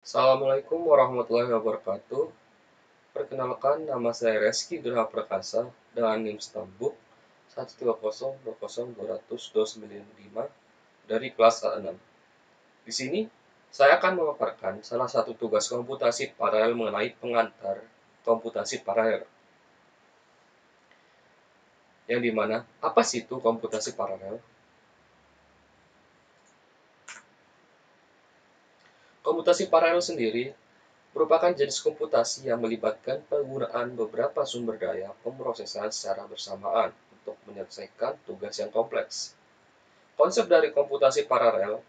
Assalamualaikum warahmatullahi wabarakatuh. Perkenalkan, nama saya Reski Graha Prakasa dengan NIM Stambuk 13020202905 dari kelas A6. Di sini, saya akan memaparkan salah satu tugas komputasi paralel mengenai pengantar komputasi paralel. Yang dimana, apa sih itu komputasi paralel? Komputasi paralel sendiri merupakan jenis komputasi yang melibatkan penggunaan beberapa sumber daya pemrosesan secara bersamaan untuk menyelesaikan tugas yang kompleks. Konsep dari komputasi paralel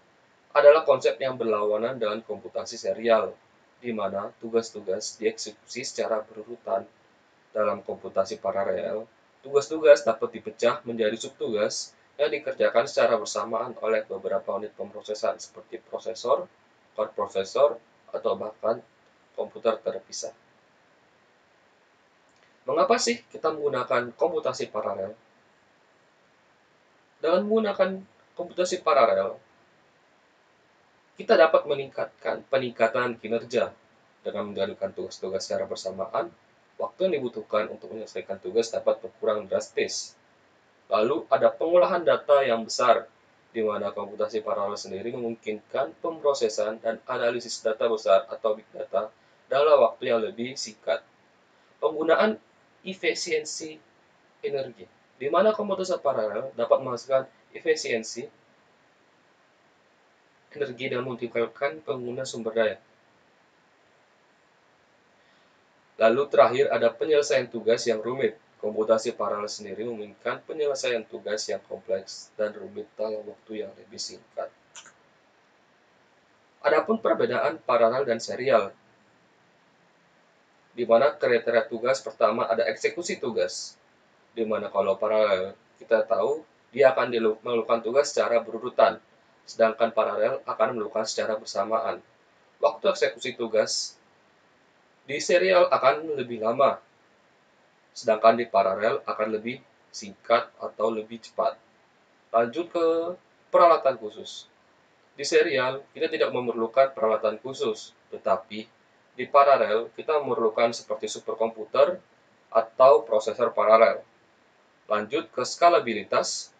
adalah konsep yang berlawanan dengan komputasi serial, di mana tugas-tugas dieksekusi secara berurutan. Dalam komputasi paralel, tugas-tugas dapat dipecah menjadi subtugas yang dikerjakan secara bersamaan oleh beberapa unit pemrosesan seperti prosesor, core processor, atau bahkan komputer terpisah. Mengapa sih kita menggunakan komputasi paralel? Dengan menggunakan komputasi paralel, kita dapat meningkatkan peningkatan kinerja dengan menjalankan tugas-tugas secara bersamaan. Waktu yang dibutuhkan untuk menyelesaikan tugas dapat berkurang drastis. Lalu ada pengolahan data yang besar, di mana komputasi paralel sendiri memungkinkan pemrosesan dan analisis data besar atau big data dalam waktu yang lebih singkat. Penggunaan efisiensi energi, di mana komputasi paralel dapat menghasilkan efisiensi energi dan mengoptimalkan pengguna sumber daya. Lalu terakhir ada penyelesaian tugas yang rumit. Komputasi paralel sendiri memungkinkan penyelesaian tugas yang kompleks dan rumit dalam waktu yang lebih singkat. Adapun perbedaan paralel dan serial, di mana kriteria tugas pertama ada eksekusi tugas, di mana kalau paralel kita tahu dia akan melakukan tugas secara berurutan, sedangkan paralel akan melakukan secara bersamaan. Waktu eksekusi tugas di serial akan lebih lama, sedangkan di paralel akan lebih singkat atau lebih cepat. Lanjut ke peralatan khusus. Di serial, kita tidak memerlukan peralatan khusus, tetapi di paralel kita memerlukan seperti superkomputer atau prosesor paralel. Lanjut ke skalabilitas.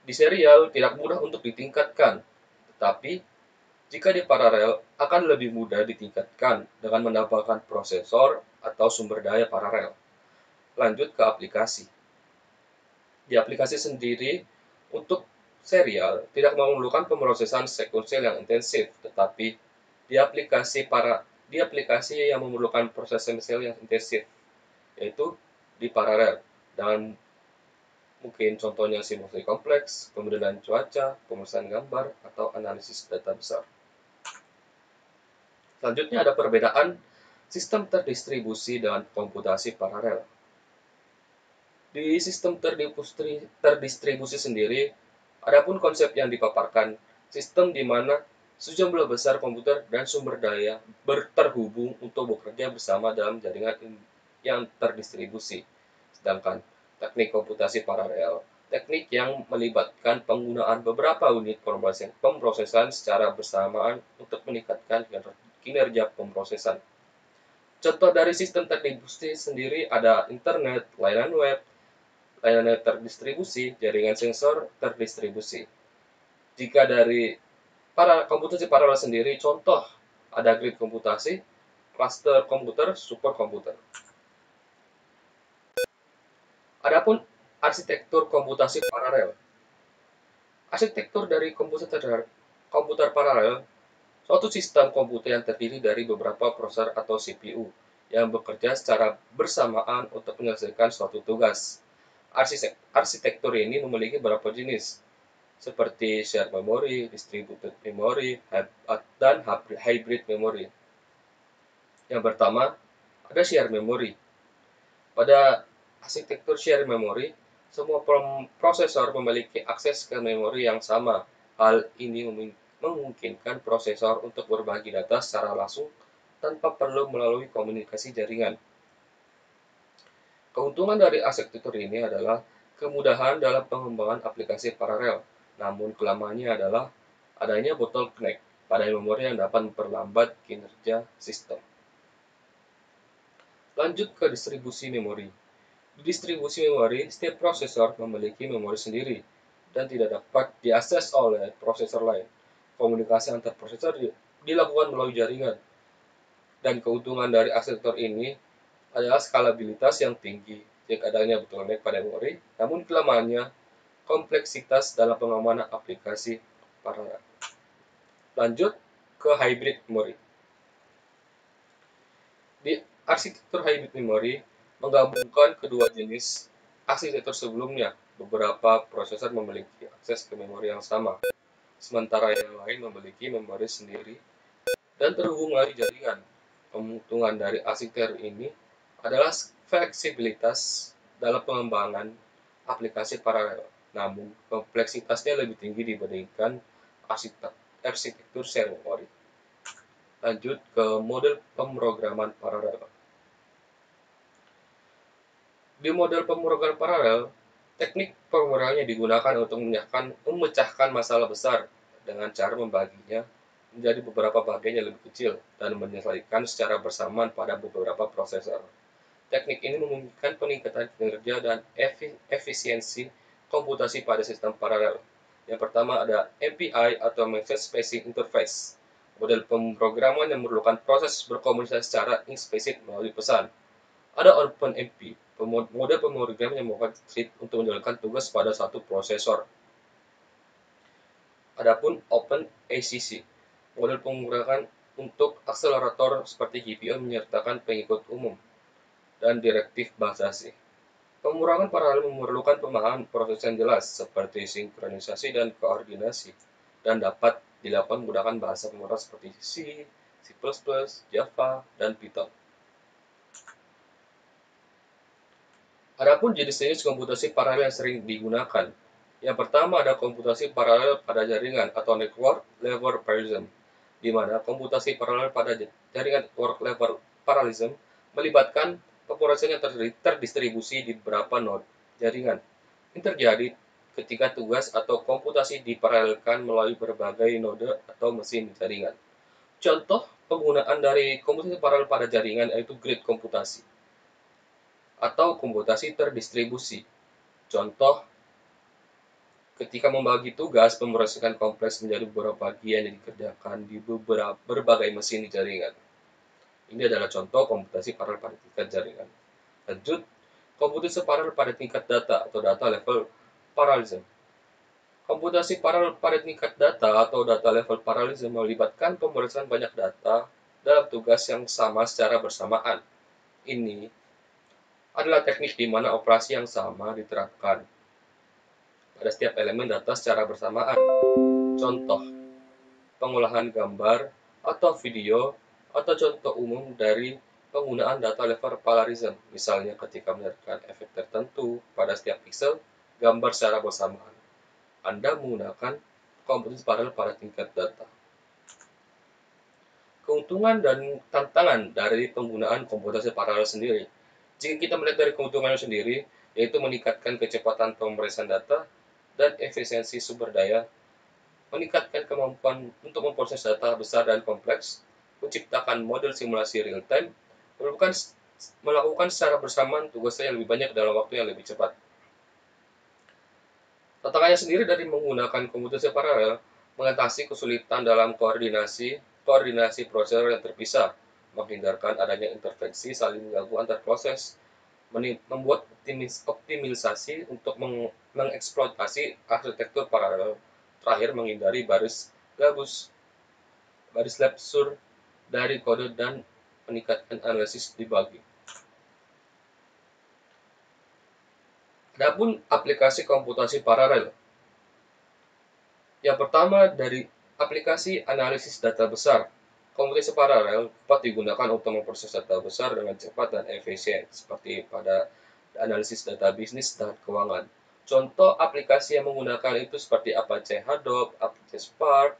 Di serial tidak mudah untuk ditingkatkan, tetapi jika di paralel akan lebih mudah ditingkatkan dengan menambahkan prosesor atau sumber daya paralel. Lanjut ke aplikasi. Di aplikasi sendiri, untuk serial tidak memerlukan pemrosesan sekuensial yang intensif, tetapi di aplikasi yang memerlukan proses sekuensial yang intensif, yaitu di paralel. Dan mungkin contohnya simulasi kompleks, pemodelan cuaca, pemrosesan gambar, atau analisis data besar. Selanjutnya ada perbedaan sistem terdistribusi dan komputasi paralel. Di sistem terdistribusi sendiri, adapun konsep yang dipaparkan, sistem di mana sejumlah besar komputer dan sumber daya terhubung untuk bekerja bersama dalam jaringan yang terdistribusi. Sedangkan teknik komputasi paralel, teknik yang melibatkan penggunaan beberapa unit pemrosesan secara bersamaan untuk meningkatkan kinerja pemrosesan. Contoh dari sistem terdistribusi sendiri ada internet, layanan web, layanan terdistribusi, jaringan sensor terdistribusi. Jika dari komputasi paralel sendiri, contoh ada grid komputasi, cluster komputer, superkomputer. Adapun arsitektur komputasi paralel. Arsitektur dari komputer paralel, suatu sistem komputer yang terdiri dari beberapa prosesor atau CPU yang bekerja secara bersamaan untuk menyelesaikan suatu tugas. Arsitektur ini memiliki beberapa jenis, seperti shared memory, distributed memory, dan hybrid memory. Yang pertama, ada shared memory. Pada arsitektur shared memory, semua prosesor memiliki akses ke memori yang sama. Hal ini memungkinkan prosesor untuk berbagi data secara langsung tanpa perlu melalui komunikasi jaringan. Keuntungan dari arsitektur ini adalah kemudahan dalam pengembangan aplikasi paralel, namun kelemahannya adalah adanya bottleneck, pada memori yang dapat memperlambat kinerja sistem. Lanjut ke distribusi memori. Di distribusi memori, setiap prosesor memiliki memori sendiri dan tidak dapat diakses oleh prosesor lain. Komunikasi antar prosesor dilakukan melalui jaringan, dan keuntungan dari arsitektur ini adalah skalabilitas yang tinggi jika adanya bottleneck pada memori, namun kelemahannya kompleksitas dalam pengamanan aplikasi paralel. Lanjut ke hybrid memory. Di arsitektur hybrid memory menggabungkan kedua jenis arsitektur sebelumnya. Beberapa prosesor memiliki akses ke memori yang sama, sementara yang lain memiliki memori sendiri dan terhubung melalui jaringan. Keuntungan dari arsitektur ini adalah fleksibilitas dalam pengembangan aplikasi paralel, namun kompleksitasnya lebih tinggi dibandingkan arsitektur share memory. Lanjut ke model pemrograman paralel. Di model pemrograman paralel, teknik pemrograman yang digunakan untuk memecahkan masalah besar dengan cara membaginya menjadi beberapa bagian yang lebih kecil dan menyelesaikan secara bersamaan pada beberapa prosesor. Teknik ini memungkinkan peningkatan kinerja dan efisiensi komputasi pada sistem paralel. Yang pertama ada MPI atau Message Passing Interface, model pemrograman yang memerlukan proses berkomunikasi secara implisit melalui pesan. Ada OpenMP, model pemrograman yang menggunakan thread untuk menjalankan tugas pada satu prosesor. Adapun OpenACC, model pemrograman untuk akselerator seperti GPU menyertakan pengikut umum dan direktif bahasa C. Pemrograman paralel memerlukan pemahaman proses yang jelas seperti sinkronisasi dan koordinasi, dan dapat dilakukan menggunakan bahasa pemrograman seperti C, C++, Java, dan Python. Adapun jenis-jenis komputasi paralel yang sering digunakan. Yang pertama ada komputasi paralel pada jaringan atau network level parallelism, di mana komputasi paralel pada jaringan network level parallelism melibatkan pemrosesan yang terdistribusi di beberapa node jaringan. Ini terjadi ketika tugas atau komputasi diparalelkan melalui berbagai node atau mesin jaringan. Contoh penggunaan dari komputasi paralel pada jaringan yaitu grid komputasi atau komputasi terdistribusi. Contoh ketika membagi tugas pemrosesan kompleks menjadi beberapa bagian yang dikerjakan di berbagai mesin di jaringan. Ini adalah contoh komputasi paralel pada tingkat jaringan. Lanjut, komputasi paralel pada tingkat data atau data level parallelism. Komputasi paralel pada tingkat data atau data level parallelism melibatkan pemrosesan banyak data dalam tugas yang sama secara bersamaan. Ini adalah teknik di mana operasi yang sama diterapkan pada setiap elemen data secara bersamaan. Contoh, pengolahan gambar atau video, atau contoh umum dari penggunaan data level parallelism, misalnya ketika menyertakan efek tertentu pada setiap pixel gambar secara bersamaan. Anda menggunakan komputasi paralel pada tingkat data. Keuntungan dan tantangan dari penggunaan komputasi paralel sendiri. Jika kita melihat dari keuntungannya sendiri, yaitu meningkatkan kecepatan pemrosesan data dan efisiensi sumber daya, meningkatkan kemampuan untuk memproses data besar dan kompleks, menciptakan model simulasi real-time, melakukan secara bersamaan tugasnya yang lebih banyak dalam waktu yang lebih cepat. Tantangannya sendiri dari menggunakan komputasi paralel mengatasi kesulitan dalam koordinasi prosesor yang terpisah, menghindarkan adanya intervensi saling mengganggu antar proses, membuat optimisasi untuk mengeksploitasi arsitektur paralel, terakhir menghindari baris labsur dari kode dan meningkatkan analisis debugging. Adapun aplikasi komputasi paralel. Yang pertama dari aplikasi analisis data besar. Komputasi paralel dapat digunakan untuk memproses data besar dengan cepat dan efisien, seperti pada analisis data bisnis dan keuangan. Contoh aplikasi yang menggunakan itu seperti Apache Hadoop, Apache Spark,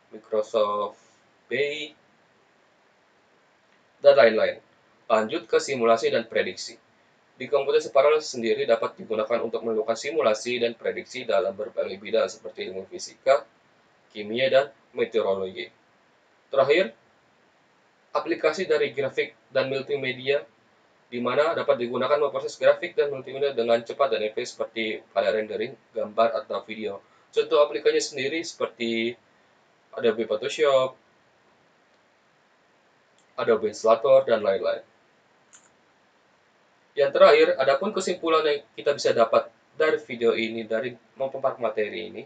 Microsoft Bay, dan lain-lain. Lanjut ke simulasi dan prediksi. Di komputasi paralel sendiri dapat digunakan untuk melakukan simulasi dan prediksi dalam berbagai bidang seperti ilmu fisika, kimia, dan meteorologi. Terakhir, aplikasi dari grafik dan multimedia di mana dapat digunakan memproses grafik dan multimedia dengan cepat dan efektif seperti pada rendering, gambar, atau video. Contoh aplikasinya sendiri seperti Adobe Photoshop, Adobe Illustrator, dan lain-lain. Yang terakhir, adapun kesimpulan yang kita bisa dapat dari video ini, dari memaparkan materi ini,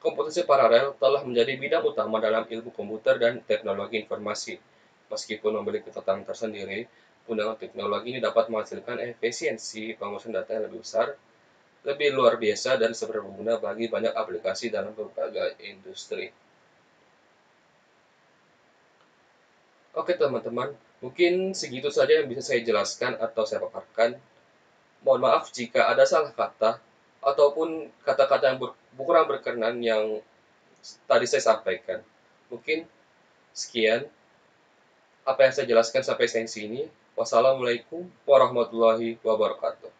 komputasi paralel telah menjadi bidang utama dalam ilmu komputer dan teknologi informasi. Meskipun memiliki tantangan tersendiri, penggunaan teknologi ini dapat menghasilkan efisiensi pengurusan data yang lebih besar, lebih luar biasa, dan berguna bagi banyak aplikasi dalam berbagai industri. Oke teman-teman, mungkin segitu saja yang bisa saya jelaskan atau saya paparkan. Mohon maaf jika ada salah kata ataupun kata-kata yang kurang berkenan yang tadi saya sampaikan. Mungkin sekian apa yang saya jelaskan sampai sini. Wassalamualaikum warahmatullahi wabarakatuh.